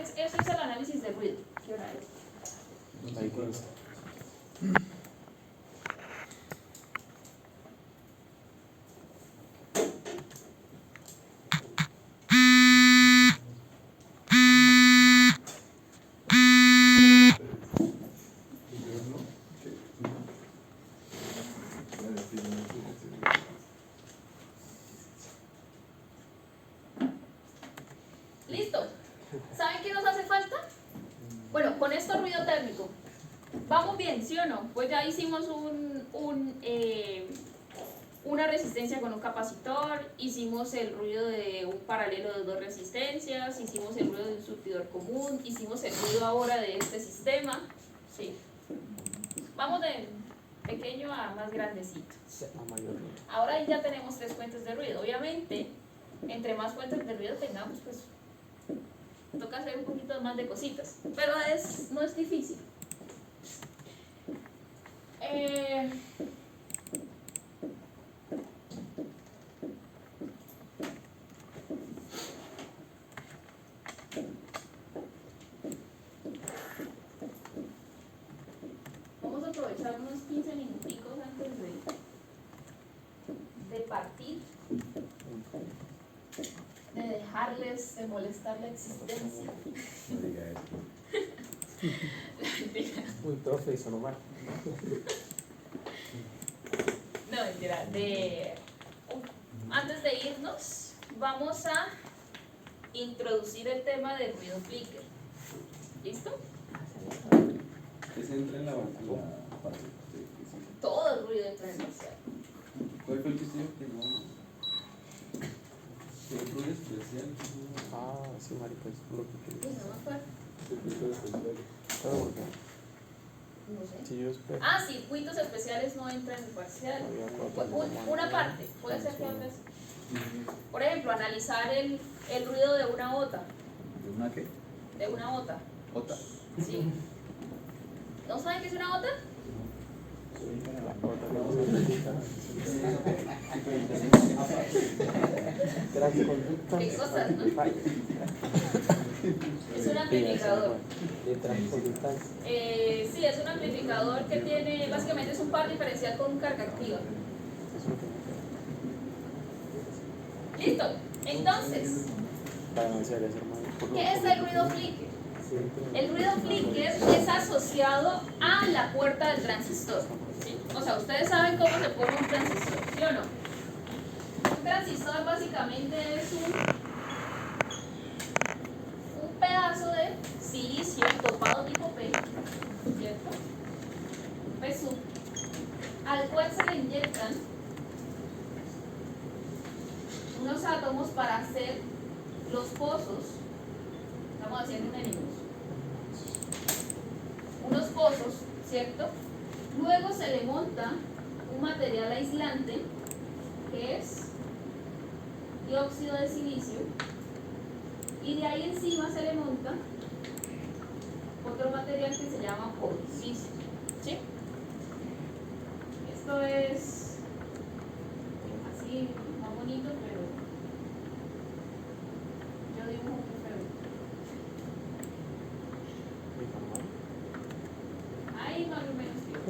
eso es el análisis de ruido. ¿Qué hora es? Ahí consta. ¿Listo? ¿Saben qué nos hace falta? Bueno, con esto ruido térmico. ¿Vamos bien, sí o no? Pues ya hicimos una resistencia con un capacitor, hicimos el ruido de un paralelo de dos resistencias, hicimos el ruido de un surtidor común, hicimos el ruido ahora de este sistema. Sí. Vamos de pequeño a más grandecito. Ahora ya tenemos 3 fuentes de ruido. Obviamente, entre más fuentes de ruido tengamos, pues toca hacer un poquito más de cositas, pero no es difícil. Vamos a aprovechar unos 15 minuticos antes de partir, de dejarles de molestar la existencia. No diga eso. Muy profe, eso nomás. No, mentira. Antes de irnos, vamos a introducir el tema del ruido flicker. ¿Listo? ¿Qué se entra en la parte? Todo el ruido entra en el parcial. ¿Cuál fue el que usted que no? ¿Qué otro ruido especial? Ah, sí, marica, es lo que Uy, quería. no me acuerdo. Claro, porque No sé. si yo espero. Circuitos especiales no entran en el parcial. Había cuatro. Una parte, puede ser que otras. Por ejemplo, analizar el ruido de una ota. ¿De una qué? De una ota. Ota. Sí. ¿No saben qué es una ota? La cuota que vamos a necesitar. Qué cosas, ¿no? Es un amplificador. De transconductancia. Sí, es un amplificador que tiene, básicamente es un par diferencial con carga activa. ¿Listo? Entonces, ¿qué es el ruido flicker? El ruido flicker es asociado a la puerta del transistor. ¿Sí? O sea, ustedes saben cómo se pone un transistor, ¿sí o no? Un transistor básicamente es un pedazo de silicio topado tipo P, ¿cierto? PSU, al cual se le inyectan unos átomos para hacer los pozos. Estamos haciendo un enemigo. Unos pozos, ¿cierto? Luego se le monta un material aislante que es dióxido de silicio y de ahí encima se le monta otro material que se llama polisilicio. ¿Sí? Esto es así más bonito, pero yo dibujo muy feo. Ahí más o menos digo.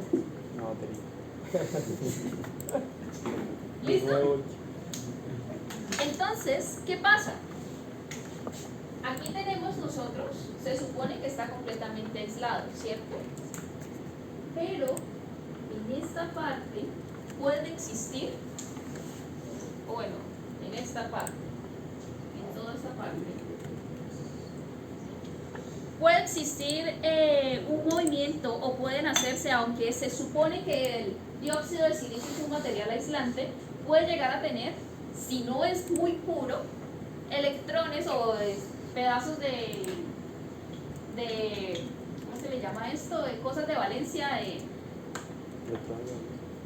¿Listo? Entonces, ¿qué pasa? Aquí tenemos nosotros, se supone que está completamente aislado, ¿cierto? Pero en esta parte puede existir, o bueno, en esta parte, en toda esta parte, puede existir un movimiento o pueden hacerse, aunque se supone que el dióxido de silicio es un material aislante, puede llegar a tener, si no es muy puro, electrones o pedazos de ¿cómo se le llama esto? De cosas de valencia,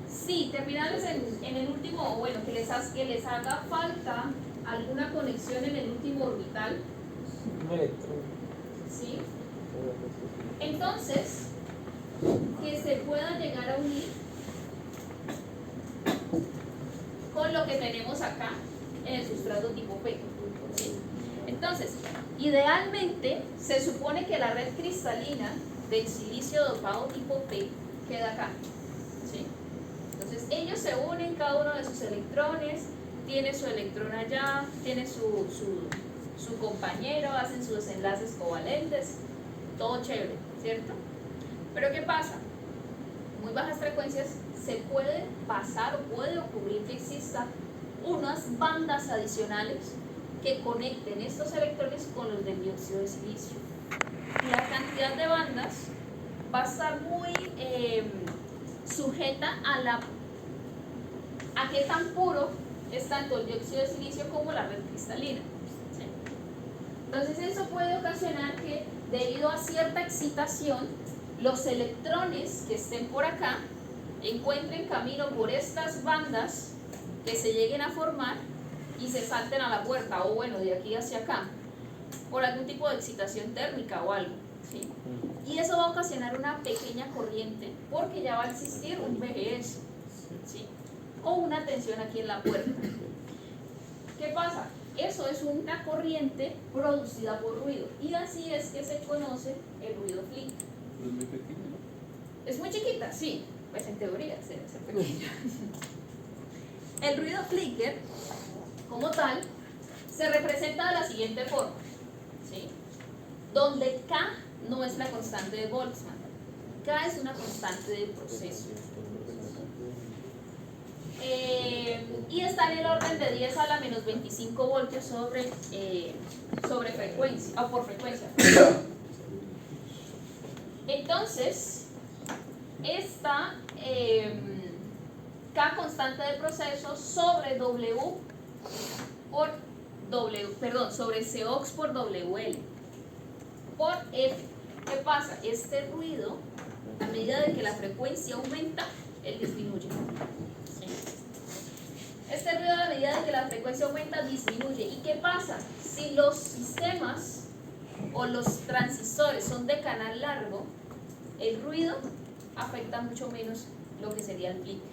sí, terminales en el último, o bueno, que les haga falta alguna conexión en el último orbital. ¿Sí? Entonces, que se pueda llegar a unir con lo que tenemos acá en el sustrato tipo P. ¿Sí? Entonces, Idealmente, se supone que la red cristalina del silicio dopado tipo P queda acá, ¿sí? Entonces ellos se unen, cada uno de sus electrones, tiene su electrón allá, tiene su compañero, hacen sus enlaces covalentes, todo chévere, ¿cierto? Pero ¿qué pasa? Muy bajas frecuencias se puede pasar o puede ocurrir que exista unas bandas adicionales que conecten estos electrones con los del dióxido de silicio. La cantidad de bandas va a estar muy sujeta a qué tan puro es tanto el dióxido de silicio como la red cristalina, ¿sí? Entonces eso puede ocasionar que, debido a cierta excitación, los electrones que estén por acá encuentren camino por estas bandas que se lleguen a formar y se salten a la puerta, o bueno, de aquí hacia acá, por algún tipo de excitación térmica o algo, ¿sí? Y eso va a ocasionar una pequeña corriente, porque ya va a existir un VGS, ¿sí? O una tensión aquí en la puerta. ¿Qué pasa? Eso es una corriente producida por ruido, y así es que se conoce el ruido flicker. Es muy pequeño, ¿no? Es muy chiquita, sí, pues en teoría debe ser pequeña. El ruido flicker, como tal, se representa de la siguiente forma, ¿sí? Donde K no es la constante de Boltzmann, K es una constante de proceso. Y está en el orden de 10 a la menos 25 voltios sobre frecuencia, o por frecuencia. Entonces, esta K constante de proceso sobre W por W, perdón, sobre Cox por WL por F. ¿Qué pasa? Este ruido, a medida de que la frecuencia aumenta, él disminuye. ¿Sí? Este ruido, a medida de que la frecuencia aumenta, disminuye. ¿Y qué pasa? Si los sistemas o los transistores son de canal largo, el ruido afecta mucho menos lo que sería el flicker,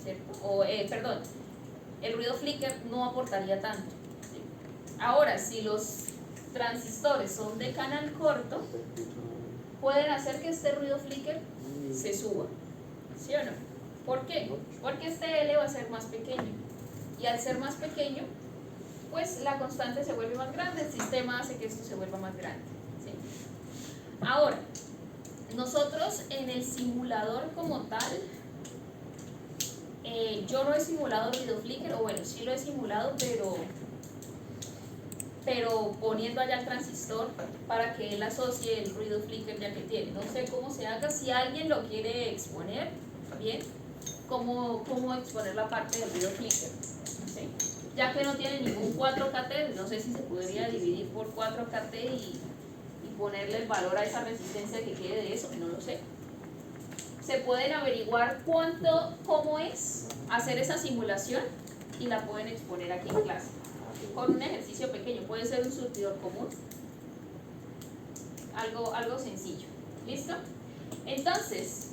¿cierto? O, perdón, el ruido flicker no aportaría tanto, ¿sí? Ahora, si los transistores son de canal corto, pueden hacer que este ruido flicker se suba, ¿sí o no? ¿Por qué? Porque este L va a ser más pequeño, y al ser más pequeño, pues la constante se vuelve más grande, el sistema hace que esto se vuelva más grande, ¿sí? Ahora, nosotros en el simulador como tal, yo no he simulado ruido flicker, o bueno, sí lo he simulado, pero poniendo allá el transistor para que él asocie el ruido flicker ya que tiene. No sé cómo se haga, si alguien lo quiere exponer, bien, cómo exponer la parte del ruido flicker, ¿sí? Ya que no tiene ningún 4KT, no sé si se podría dividir por 4KT y ponerle el valor a esa resistencia que quede de eso, no lo sé. Se pueden averiguar cómo es hacer esa simulación y la pueden exponer aquí en clase con un ejercicio pequeño, puede ser un surtidor común, algo sencillo. ¿Listo? Entonces,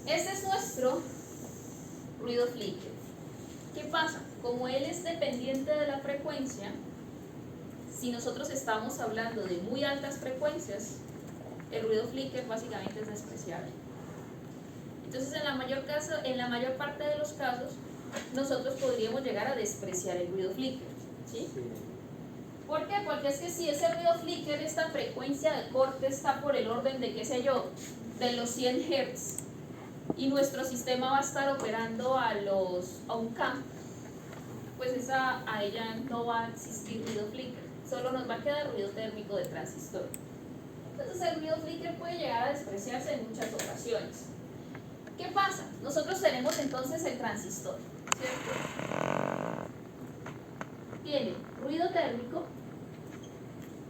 este es nuestro ruido flicker. ¿Qué pasa? Como él es dependiente de la frecuencia, si nosotros estamos hablando de muy altas frecuencias, el ruido flicker básicamente es despreciable. Entonces, en la mayor parte de los casos, nosotros podríamos llegar a despreciar el ruido flicker, ¿sí? ¿Por qué? Porque es que si ese ruido flicker, esta frecuencia de corte está por el orden de, qué sé yo, de los 100 Hz, y nuestro sistema va a estar operando a un K, pues a ella no va a existir ruido flicker, solo nos va a quedar ruido térmico de transistor. Entonces el ruido flicker puede llegar a despreciarse en muchas ocasiones. ¿Qué pasa? Nosotros tenemos entonces el transistor, ¿cierto? Tiene ruido térmico,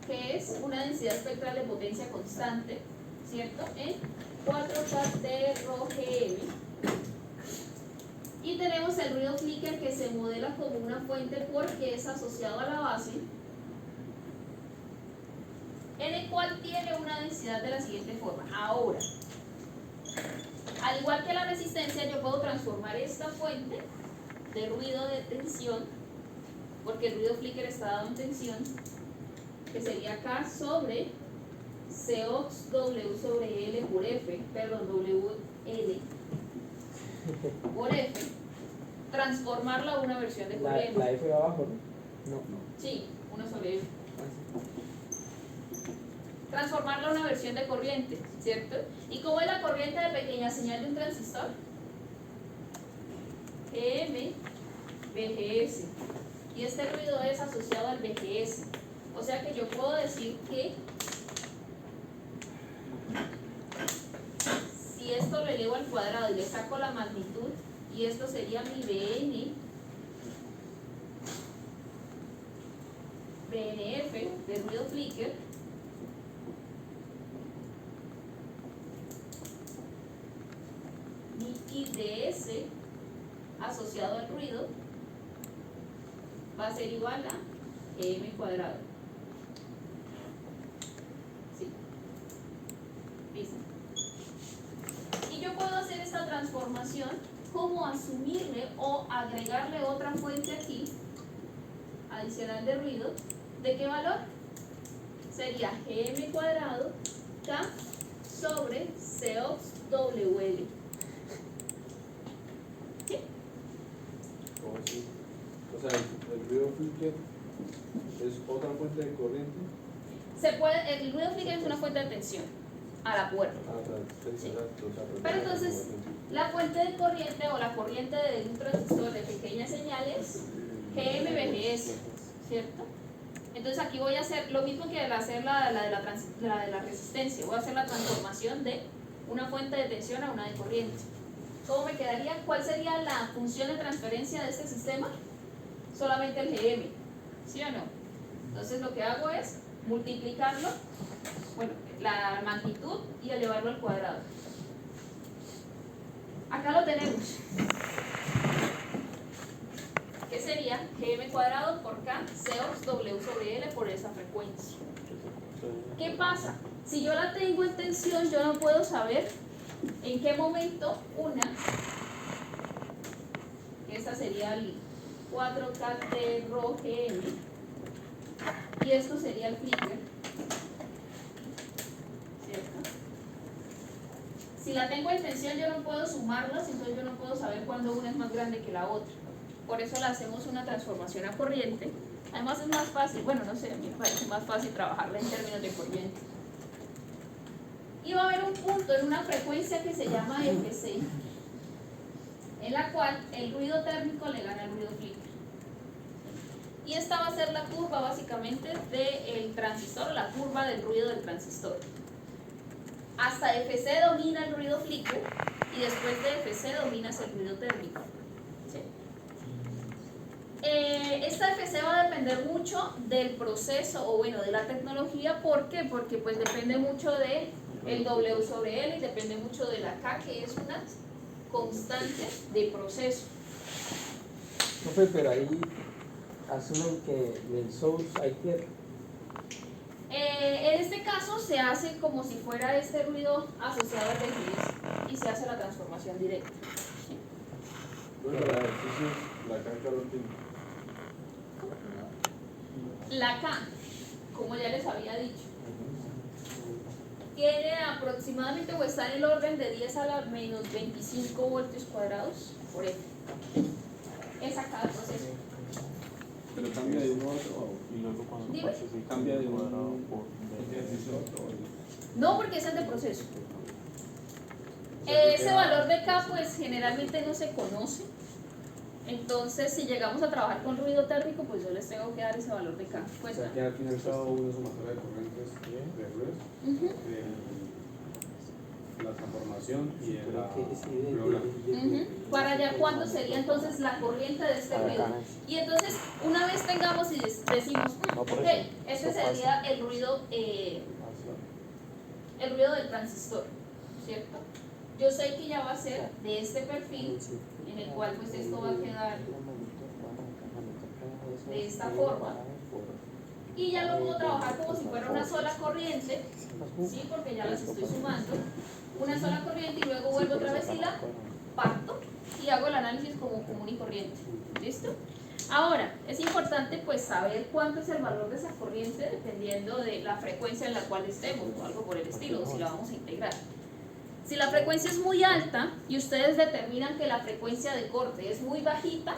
que es una densidad espectral de potencia constante, ¿cierto? En 4KT-ρgm. Y tenemos el ruido flicker, que se modela como una fuente porque es asociado a la base, en el cual tiene una densidad de la siguiente forma. Ahora, al igual que la resistencia, yo puedo transformar esta fuente de ruido de tensión, porque el ruido flicker está dado en tensión, que sería K sobre Cox W sobre L por F, perdón, WL por F, transformarla a una versión de corriente. La F de abajo, ¿no? No. Sí, 1 sobre F. Transformarla a una versión de corriente, ¿cierto? ¿Y cómo es la corriente de pequeña señal de un transistor? GM VGS. Y este ruido es asociado al VGS. O sea que yo puedo decir que si esto lo elevo al cuadrado y le saco la magnitud, y esto sería mi BNF de ruido flicker, mi IDS asociado al ruido va a ser igual a m cuadrado. ¿Sí? ¿Listo? Y yo puedo hacer esta transformación como asumirle o agregarle otra fuente aquí, adicional de ruido. ¿De qué valor? Sería gm cuadrado k sobre Cox WL. ¿Sí? ¿Cómo así? O sea, el ruido flicker es otra fuente de corriente. El ruido flicker es una fuente de tensión a la puerta. Sí. Pero entonces, la fuente de corriente o la corriente de un transistor de pequeñas señales, GMVGS, ¿cierto? Entonces aquí voy a hacer lo mismo que al hacer la de la resistencia. Voy a hacer la transformación de una fuente de tensión a una de corriente. ¿Cómo me quedaría? ¿Cuál sería la función de transferencia de este sistema? Solamente el GM, ¿sí o no? Entonces lo que hago es multiplicarlo, bueno, la magnitud y elevarlo al cuadrado. Acá lo tenemos. ¿Qué sería? Gm cuadrado por K, Cox W sobre L por esa frecuencia. ¿Qué pasa? Si yo la tengo en tensión, yo no puedo saber en qué momento esta sería el 4KT Rho GM, y esto sería el flicker, ¿cierto? Si la tengo en tensión, yo no puedo sumarlas, entonces yo no puedo saber cuándo una es más grande que la otra. Por eso le hacemos una transformación a corriente. Además es más fácil, bueno, no sé, a mí me parece más fácil trabajarla en términos de corriente. Y va a haber un punto en una frecuencia que se llama FC, en la cual el ruido térmico le gana al ruido flicker. Y esta va a ser la curva básicamente del transistor, la curva del ruido del transistor. Hasta FC domina el ruido flicker y después de FC dominas el ruido térmico. ¿Sí? Esta FC va a depender mucho del proceso o bueno, de la tecnología. ¿Por qué? Porque pues depende mucho de el W sobre L y depende mucho de la K, que es una constante de proceso. Profe, pero ahí asumen que del source hay tierra. En este caso se hace como si fuera este ruido asociado al VGS y se hace la transformación directa. ¿Sí? Bueno, la ejercicio, la cancha lo tiene. La K, como ya les había dicho, tiene aproximadamente o está en el orden de 10 a la menos 25 voltios cuadrados por F. Es acá el proceso. Pero cambia de uno a otro. Y luego cuando Dime. Cambia de un cuadrado por ejercicio a otro. No, porque es el de proceso. Ese valor de K pues generalmente no se conoce. Entonces si llegamos a trabajar con ruido térmico, pues yo les tengo que dar ese valor de K. O Pues, sea que al fin y al cabo una sumatoria de corrientes de ruidos, la transformación y para allá cuándo sería entonces la corriente de este ruido. Y entonces una vez tengamos y decimos, ok, este sería el ruido del transistor, ¿cierto? Yo sé que ya va a ser de este perfil, en el cual pues esto va a quedar de esta forma, y ya lo puedo trabajar como si fuera una sola corriente, ¿sí? Porque ya las estoy sumando, una sola corriente, y luego vuelvo otra vez y la parto y hago el análisis como común y corriente. ¿Listo? Ahora, es importante pues saber cuánto es el valor de esa corriente dependiendo de la frecuencia en la cual estemos o algo por el estilo, o si la vamos a integrar. Si la frecuencia es muy alta y ustedes determinan que la frecuencia de corte es muy bajita,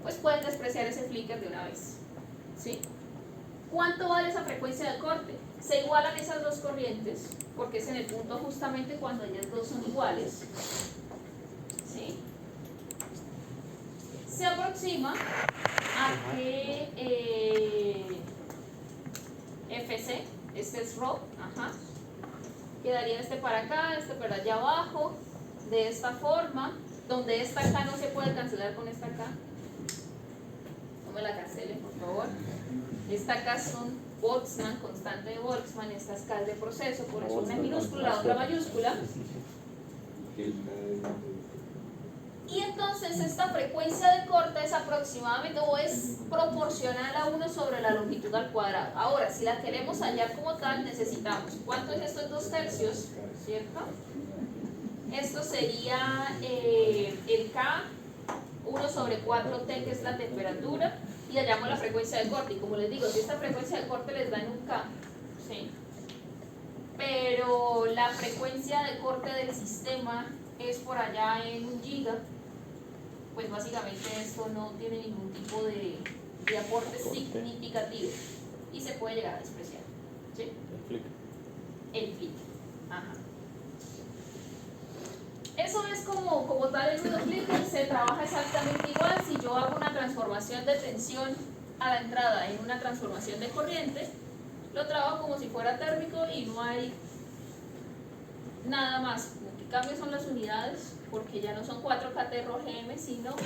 pues pueden despreciar ese flicker de una vez, ¿sí? ¿Cuánto vale esa frecuencia de corte? Se igualan esas dos corrientes, porque es en el punto justamente cuando ellas dos son iguales, ¿sí? Se aproxima a que FC, este es ρ, quedaría este para acá, este para allá abajo, de esta forma, donde esta acá no se puede cancelar con esta acá. No me la cancelen, por favor. Esta acá son Boltzmann, constante de Boltzmann, esta es cal de proceso, por eso una es minúscula, la otra mayúscula. Y entonces esta frecuencia de corte es aproximadamente o es proporcional a 1 sobre la longitud al cuadrado. Ahora, si la queremos hallar como tal, necesitamos, ¿cuánto es esto en 2/3? ¿Cierto? Esto sería el K, 1 sobre 4T, que es la temperatura, y hallamos la frecuencia de corte. Y como les digo, si esta frecuencia de corte les da en un K, ¿sí? Pero la frecuencia de corte del sistema es por allá en 1 giga, pues básicamente esto no tiene ningún tipo de aporte significativo y se puede llegar a despreciar, ¿sí? El flicker. Ajá. Eso es como tal el ruido flicker. Se trabaja exactamente igual. Si yo hago una transformación de tensión a la entrada en una transformación de corriente, lo trabajo como si fuera térmico y no hay nada más. Lo que cambia son las unidades, porque ya no son 4KT ROGM, sino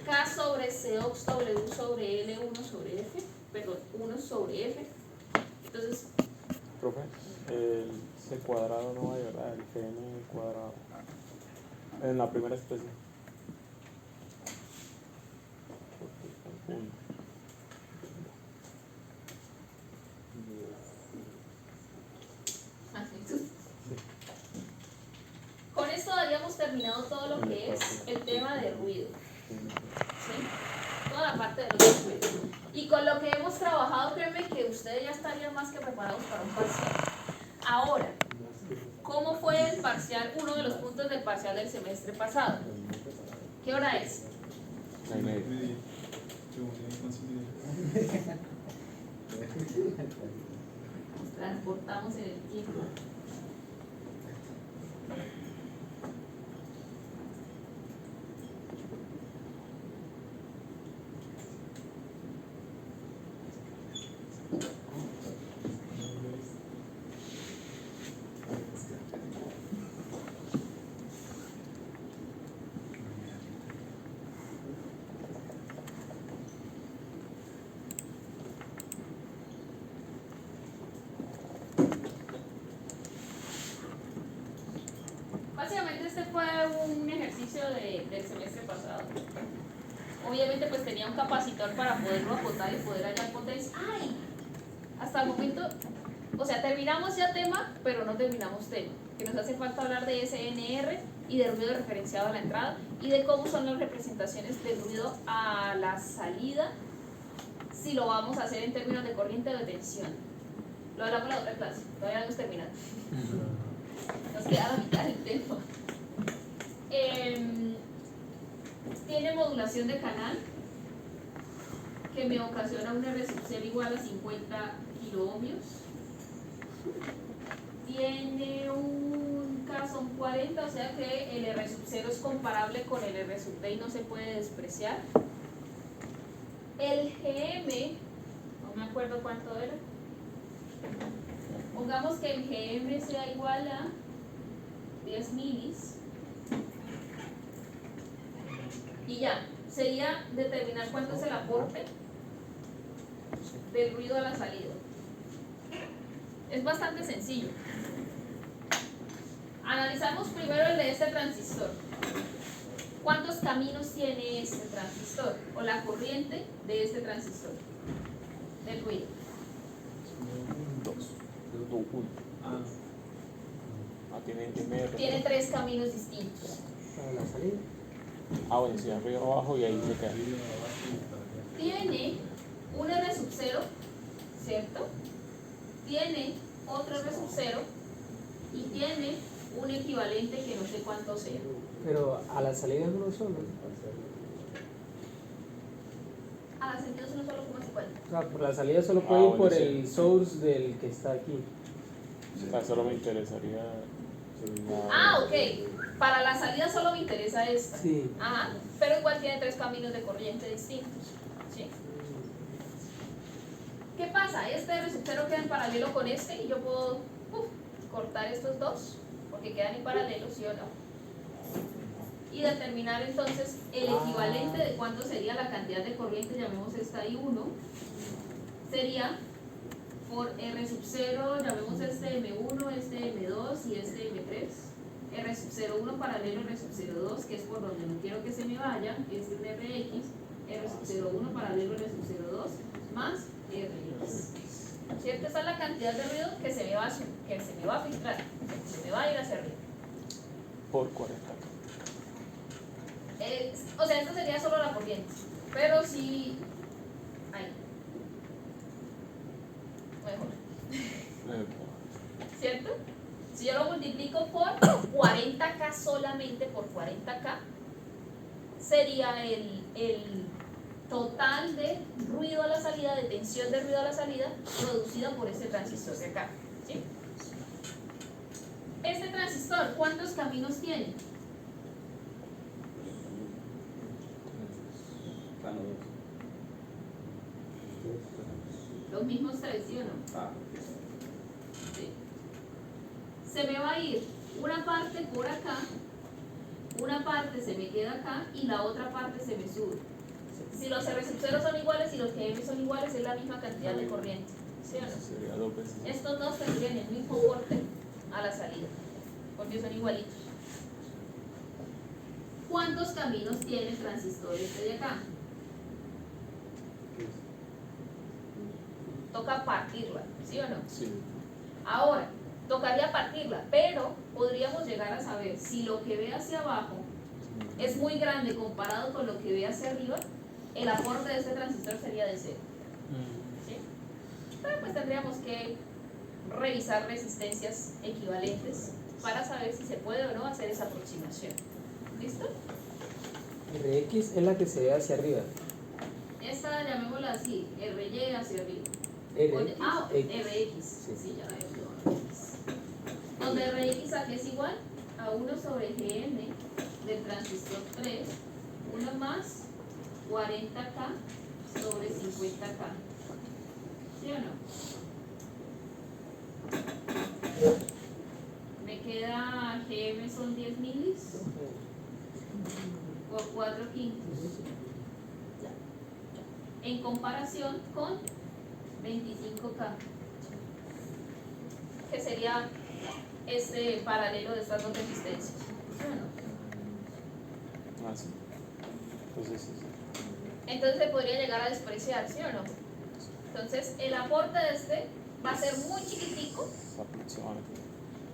K sobre COX W sobre L 1 sobre F, perdón, 1 sobre F. Entonces, profe, el C cuadrado no va a llevar el GN cuadrado en la primera expresión. con esto habíamos terminado todo lo que es el tema de ruido, ¿sí? Toda la parte de los ruidos. Y con lo que hemos trabajado, créanme que ustedes ya estarían más que preparados para un parcial. Ahora, ¿cómo fue el parcial? Uno de los puntos del parcial del semestre pasado. ¿Qué hora es? 9:30. Nos transportamos en el tiempo. Básicamente este fue un ejercicio del semestre pasado. Obviamente pues tenía un capacitor para poderlo acotar y poder hallar potencia. ¡Ay! Hasta el momento, o sea, terminamos ya tema, pero no terminamos tema. Que nos hace falta hablar de SNR y de ruido referenciado a la entrada y de cómo son las representaciones del ruido a la salida, si lo vamos a hacer en términos de corriente o de tensión. Lo hablamos en la otra clase, todavía no hemos terminado. Nos queda la mitad del tema. Tiene modulación de canal que me ocasiona un R sub 0 igual a 50 kiloohmios. Tiene un K son 40, o sea que el R sub 0 es comparable con el R sub D y no se puede despreciar. El GM, no me acuerdo cuánto era. Pongamos que el GM sea igual a 10 milis. Y ya, sería determinar cuánto es el aporte del ruido a la salida. Es bastante sencillo. Analizamos primero el de este transistor. ¿Cuántos caminos tiene este transistor? O la corriente de este transistor del ruido. 2. 1. Tiene MR. Tiene 3 caminos distintos. Para la salida. Ah, bueno, sí, arriba abajo y ahí se queda. Tiene un R sub 0, ¿cierto? Tiene otro R sub 0 y tiene un equivalente que no sé cuánto sea. Pero a la salida es uno solo. Ah, sentido uno solo, ¿cómo se puede? Por la salida solo puede ir bueno, por sí. el source del que está aquí. Solo me interesaría. Ah, ok. Para la salida solo me interesa esta. Sí. Ajá. Pero igual tiene 3 caminos de corriente distintos. ¿Sí? ¿Qué pasa? Este R sub 0 queda en paralelo con este y yo puedo cortar estos dos porque quedan en paralelo, ¿sí o no? Y determinar entonces el equivalente de cuánto sería la cantidad de corriente, llamemos esta I1, sería por R sub 0, llamemos este M1, este M2 y este M3. R sub 01 paralelo R sub 02, que es por donde no quiero que se me vaya, es un RX, R sub 01 paralelo R sub 02 más RX. ¿Cierto? Esa es la cantidad de ruido que se me va a filtrar, que se me va a ir hacia arriba. Por 40. O sea, esto sería solo la corriente, pero si... ahí. Mejor. ¿Cierto? Si yo lo multiplico por 40K solamente por 40K, sería el total de ruido a la salida, de tensión de ruido a la salida, producida por este transistor de acá. ¿Sí? Este transistor, ¿cuántos caminos tiene? Los mismos 3, ¿sí o no? Sí. Se me va a ir una parte por acá, una parte se me queda acá y la otra parte se me sube. Si los R sub 0 son iguales y los GM son iguales, es la misma cantidad de corriente, ¿sí o no? Sería 2 veces. Estos dos tendrían el mismo corte a la salida, porque son igualitos. ¿Cuántos caminos tiene el transistor este de acá? Toca partirla, ¿sí o no? Sí. Ahora, tocaría partirla, pero podríamos llegar a saber si lo que ve hacia abajo es muy grande comparado con lo que ve hacia arriba, el aporte de este transistor sería de 0. ¿Sí? Pero pues tendríamos que revisar resistencias equivalentes para saber si se puede o no hacer esa aproximación. ¿Listo? RX es la que se ve hacia arriba. Esta llamémosla así, RY hacia arriba. RX. RX. Sí, ya la he X. Donde RX aquí es igual a 1 sobre GN del transistor 3, 1 más 40K sobre 50K. ¿Sí o no? Me queda GM son 10 milis por 4 quintos. En comparación con 25K, que sería este paralelo de estas dos resistencias. ¿Sí o no? Ah, sí. Entonces, sí. Entonces se podría llegar a despreciar, ¿sí o no? Entonces el aporte de este va a ser muy chiquitico. Aproximadamente.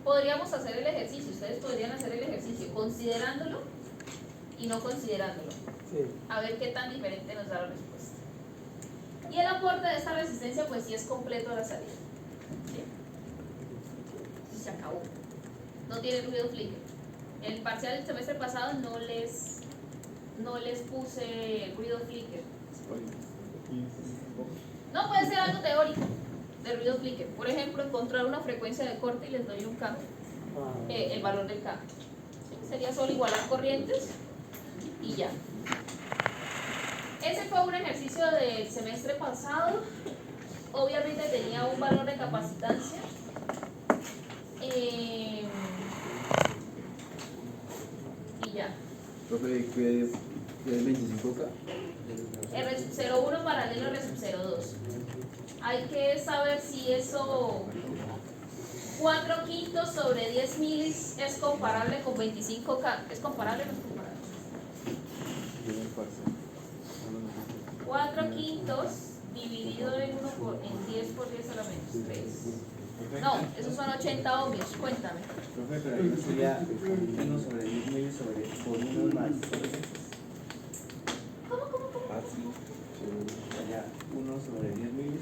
Podríamos hacer el ejercicio, ustedes podrían hacer el ejercicio considerándolo y no considerándolo. Sí. A ver qué tan diferente nos da la respuesta. Y el aporte de esta resistencia pues sí es completo a la salida. ¿Sí? Y se acabó. No tiene ruido flicker. En el parcial del semestre pasado no les puse ruido flicker. No, puede ser algo teórico de ruido flicker. Por ejemplo, encontrar una frecuencia de corte y les doy un K, el valor del K. ¿Sí? Sería solo igualar corrientes y ya. Ese fue un ejercicio del semestre pasado. Obviamente tenía un valor de capacitancia. Y ya. Profe, ¿qué es 25K? R sub 01 paralelo a R sub 02. Hay que saber si eso 4 quintos sobre 10 milis es comparable con 25K. ¿Es comparable o no es comparable? 4 quintos dividido en 10 por 10 a la menos 3. No, esos son 80 ohmios, cuéntame. Profe, pero ahí no sería 1 sobre 10 medios sobre por 1 más. 1 sobre 10 milis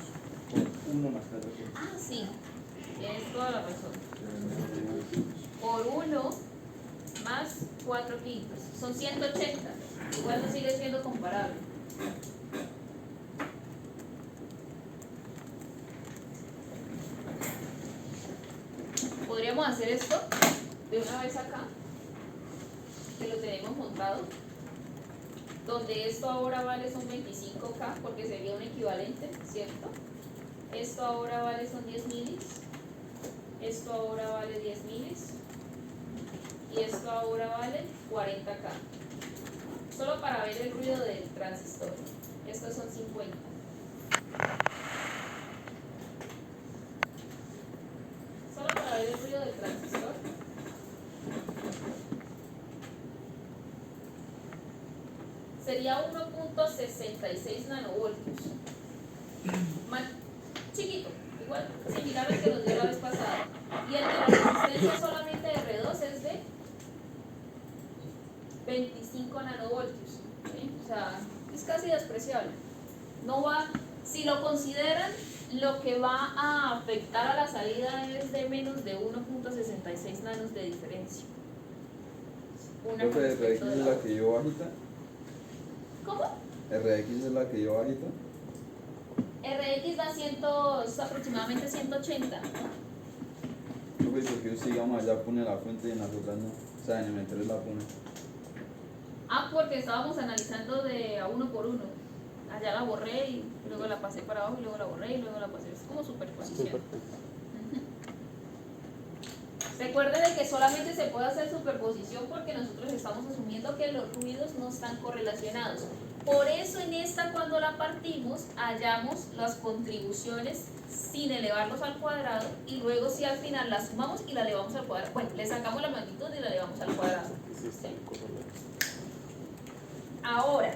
por 1 más 4 kilos. Ah, sí, tienes toda la razón. Por 1 más 4 kilos, son 180. Igual no sigue siendo comparable. Podríamos hacer esto de una vez acá, que lo tenemos montado, donde esto ahora vale son 25K, porque sería un equivalente, ¿cierto? Esto ahora vale son 10 milis, esto ahora vale 10 milis, y esto ahora vale 40K. Solo para ver el ruido del transistor. Estos son 50. Solo para ver el ruido del transistor. Sería 1.66 nanovoltios. Más chiquito, igual, similar al que nos dio la vez pasada. Y el de la resistencia solamente de R2 es de 25 nanovoltios. ¿Sí? O sea, es casi despreciable. No va, si lo consideran, lo que va a afectar a la salida es de menos de 1.66 nanos de diferencia. Una con Profe, respecto RX de es la la que yo bajita. ¿Cómo? RX es la que yo bajita. RX va es aproximadamente 180. Profe, porque usted digamos allá pone la fuente y en las otras no. O sea, en M3 la pone. Ah, porque estábamos analizando de a uno por uno. Allá la borré y luego la pasé para abajo y luego la borré y luego la pasé. Es como superposición. Recuerden de que solamente se puede hacer superposición porque nosotros estamos asumiendo que los ruidos no están correlacionados. Por eso en esta, cuando la partimos, hallamos las contribuciones sin elevarlos al cuadrado y luego si al final la sumamos y la elevamos al cuadrado. Bueno, le sacamos la magnitud y la elevamos al cuadrado. ¿Sí? Ahora,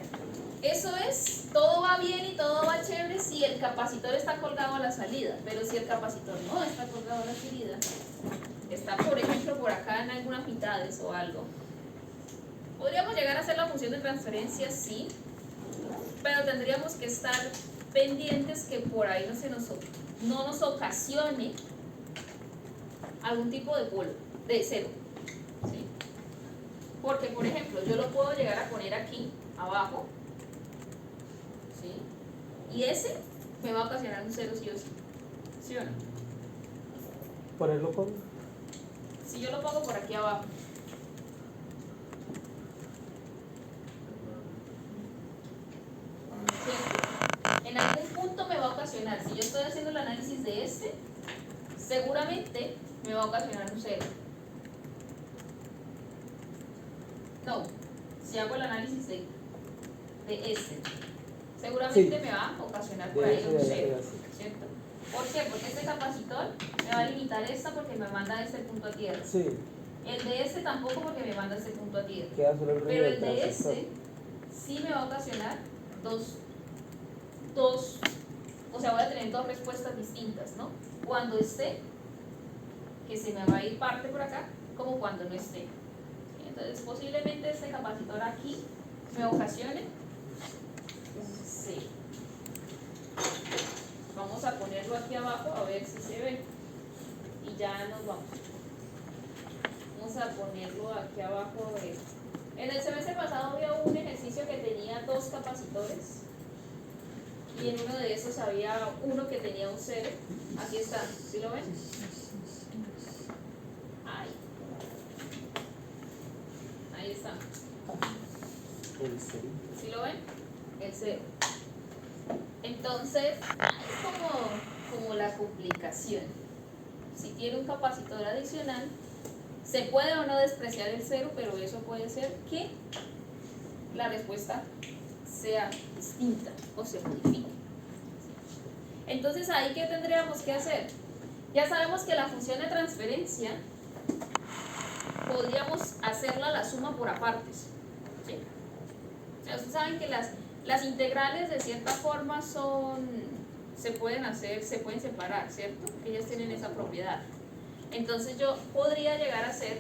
eso es, todo va bien y todo va chévere si el capacitor está colgado a la salida, pero si el capacitor no está colgado a la salida, está por ejemplo por acá en algunas mitades o algo. Podríamos llegar a hacer la función de transferencia, sí, pero tendríamos que estar pendientes que por ahí no nos ocasione algún tipo de polo, de cero, ¿sí? Porque por ejemplo yo lo puedo llegar a poner aquí abajo, ¿sí? Y ese me va a ocasionar un cero sí o sí, ¿sí o no? Ponerlo con. Si yo lo pongo por aquí abajo, ¿cierto? En algún punto me va a ocasionar, si yo estoy haciendo el análisis de este, seguramente me va a ocasionar un cero. No, si hago el análisis de este, seguramente Sí. me va a ocasionar De por ahí ese, un de cero, ese. ¿cierto? ¿Por qué? Porque este capacitor me va a limitar esta porque me manda a este punto a tierra. Sí, El de este tampoco porque me manda a este punto a tierra. queda solo el ruido Pero del el de transistor. este sí me va a ocasionar dos, o sea, voy a tener dos respuestas distintas, ¿no? Cuando esté, que se me va a ir parte por acá, como cuando no esté. Entonces, posiblemente este capacitor aquí me ocasione un C. Vamos a ponerlo aquí abajo a ver si se ve. Y ya nos vamos. Vamos a ponerlo aquí abajo. A ver. En el semestre pasado había un ejercicio que tenía dos capacitores. Y en uno de esos había uno que tenía un cero. Aquí está, ¿sí lo ven? Ahí está. El cero. ¿Sí lo ven? El cero. Entonces, es como la complicación. Si tiene un capacitor adicional, se puede o no despreciar el cero, pero eso puede ser que la respuesta sea distinta o se modifique. Entonces, ¿ahí qué tendríamos que hacer? Ya sabemos que la función de transferencia podríamos hacerla la suma por apartes, ¿sí? O sea, ustedes saben que las integrales de cierta forma se pueden separar, ¿cierto? Ellas tienen esa propiedad. Entonces yo podría llegar a hacer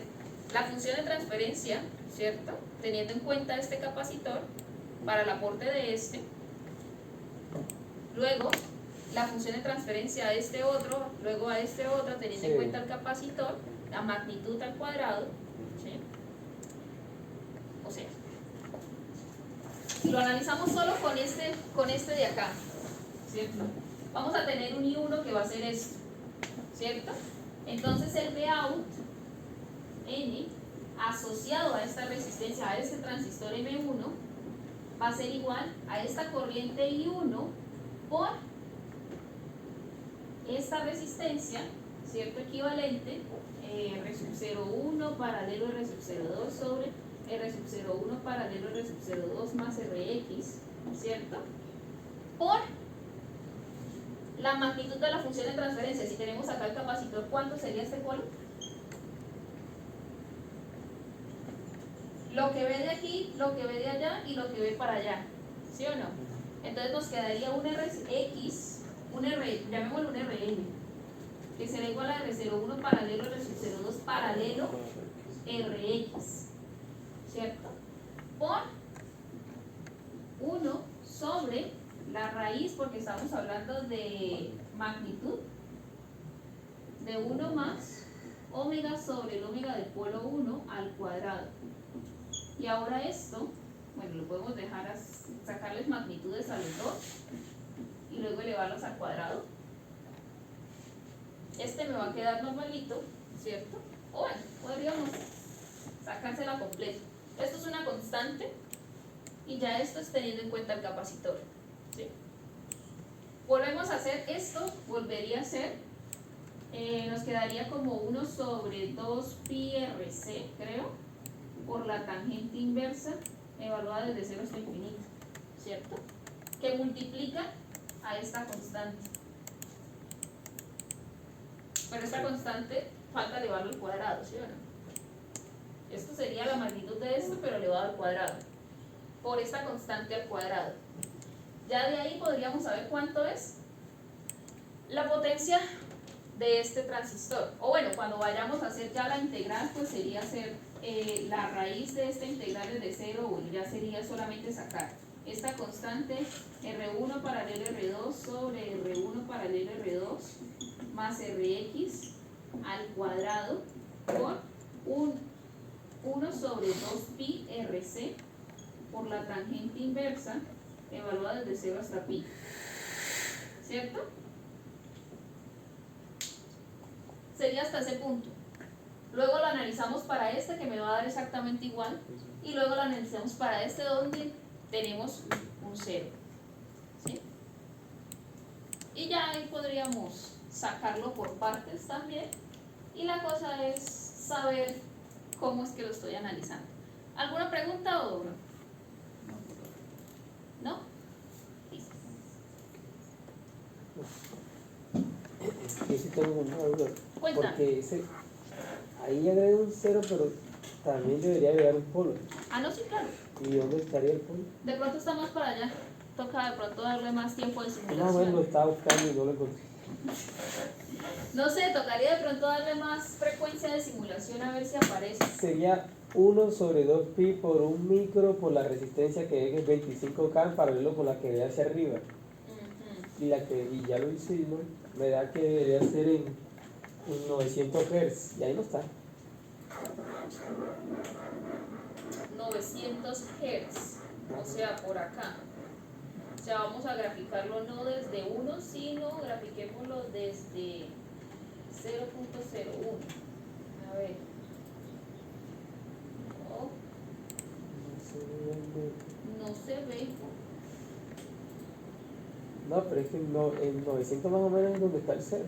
la función de transferencia, ¿cierto? Teniendo en cuenta este capacitor para el aporte de este, Luego, la función de transferencia a este otro, luego a este otro, teniendo en Sí. cuenta el capacitor, la magnitud al cuadrado, ¿sí? O sea, si lo analizamos solo con este de acá, ¿cierto? Vamos a tener un I1 que va a ser esto, ¿cierto? Entonces el Vout N asociado a esta resistencia, a este transistor M1, va a ser igual a esta corriente I1 por esta resistencia, ¿cierto? Equivalente, R sub 0,1 paralelo R sub 0,2 sobre R sub 0,1 paralelo R sub 0,2 más Rx, ¿cierto? Por la magnitud de la función de transferencia. Si tenemos acá el capacitor, ¿cuánto sería este polo? Lo que ve de aquí, lo que ve de allá y lo que ve para allá, ¿sí o no? Entonces nos quedaría un Rx, llamémoslo un Rn, que será igual a R01 paralelo R sub 0,2 paralelo Rx, ¿cierto? Por 1 sobre la raíz, porque estamos hablando de magnitud, de 1 más omega sobre el omega del polo 1 al cuadrado. Y ahora esto, bueno, lo podemos dejar, sacarles magnitudes a los dos y luego elevarlos al cuadrado. Este me va a quedar normalito, ¿cierto? O bueno, podríamos sacársela completo. Esto es una constante y ya esto es teniendo en cuenta el capacitor, ¿sí? Volvemos a hacer esto, volvería a ser, nos quedaría como 1 sobre 2 pi RC, creo, por la tangente inversa evaluada desde 0 hasta infinito, ¿cierto? Que multiplica a esta constante. Pero esta constante falta elevarlo al cuadrado, ¿sí o no? Esto sería la magnitud de esto, pero elevado al cuadrado. Por esta constante al cuadrado. Ya de ahí podríamos saber cuánto es la potencia de este transistor. O bueno, cuando vayamos a hacer ya la integral, pues sería hacer la raíz de esta integral desde 0, bueno, ya sería solamente sacar esta constante R1 paralelo R2 sobre R1 paralelo R2 más Rx al cuadrado por 1 sobre 2 pi Rc por la tangente inversa evaluada desde 0 hasta pi, ¿cierto? Sería hasta ese punto. Luego lo analizamos para este, que me va a dar exactamente igual, y luego lo analizamos para este, donde tenemos un 0, ¿sí? Y ya ahí podríamos sacarlo por partes también, y la cosa es saber cómo es que lo estoy analizando. ¿Alguna pregunta o no? ¿No? Listo. Yo sí tengo una duda. Cuéntame. Porque ahí agrega un 0, pero también debería agregar un polo. Ah, no, sí, claro. ¿Y dónde estaría el polo? De pronto está más para allá. Toca de pronto darle más tiempo de Más o simulación. menos lo estaba buscando y no lo encontré. No sé, tocaría de pronto darle más frecuencia de simulación a ver si aparece. Sería 1 sobre 2 pi por 1 micro por la resistencia que es 25K en paralelo con la que ve hacia arriba. Ujú. Y ya lo hice, ¿no? Me da que debería ser en 900 Hz. Y ahí no está. 900 Hz, o sea, por acá. O sea, vamos a graficarlo no desde 1, sino grafiquémoslo desde 0.01. A ver. Oh, no se ve. No, pero es que en 900 más o menos es donde está el 0.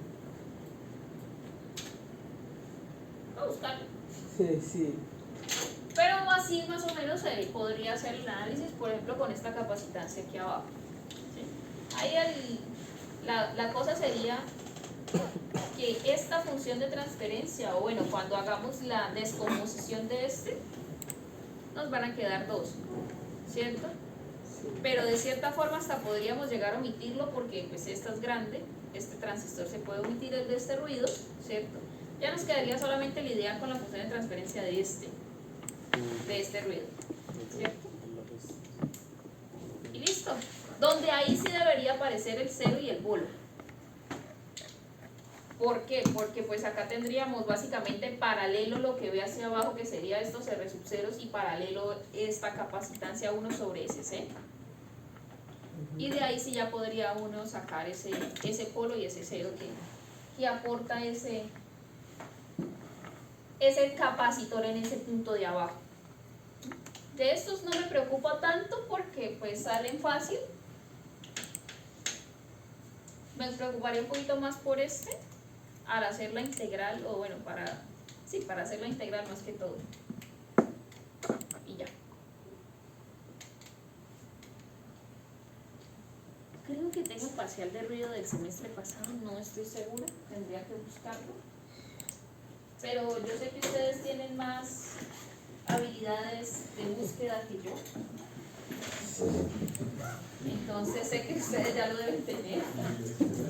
Voy a buscarlo. Sí, sí. Pero así más o menos podría hacer el análisis, por ejemplo, con esta capacitancia aquí abajo, ¿sí? Ahí la cosa sería que esta función de transferencia, o bueno, cuando hagamos la descomposición de este, nos van a quedar dos, ¿cierto? Sí. Pero de cierta forma hasta podríamos llegar a omitirlo, porque pues esta es grande, este transistor se puede omitir de este ruido, ¿cierto? Ya nos quedaría solamente la idea con la función de transferencia de este ruido, ¿cierto? Y listo. ¿Dónde? donde ahí sí debería aparecer el 0 y el polo. ¿Por qué? Porque pues acá tendríamos básicamente paralelo lo que ve hacia abajo, que sería estos R sub ceros, y paralelo esta capacitancia 1 sobre SC. Y de ahí sí ya podría uno sacar ese polo y ese 0 que aporta ese capacitor en ese punto de abajo. De estos no me preocupa tanto porque pues salen fácil. Me preocuparía un poquito más por este, al hacer la integral, o bueno, para hacer la integral más que todo. Y ya. Creo que tengo parcial de ruido del semestre pasado, no estoy segura, tendría que buscarlo. Pero yo sé que ustedes tienen más habilidades de búsqueda que yo. Entonces sé que ustedes ya lo deben tener.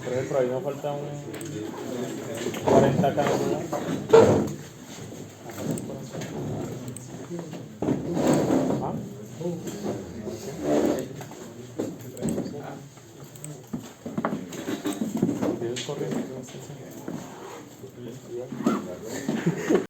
Por ejemplo, ahí me falta un 40 cálculos. ¿Ah? ¿Tienes corriente?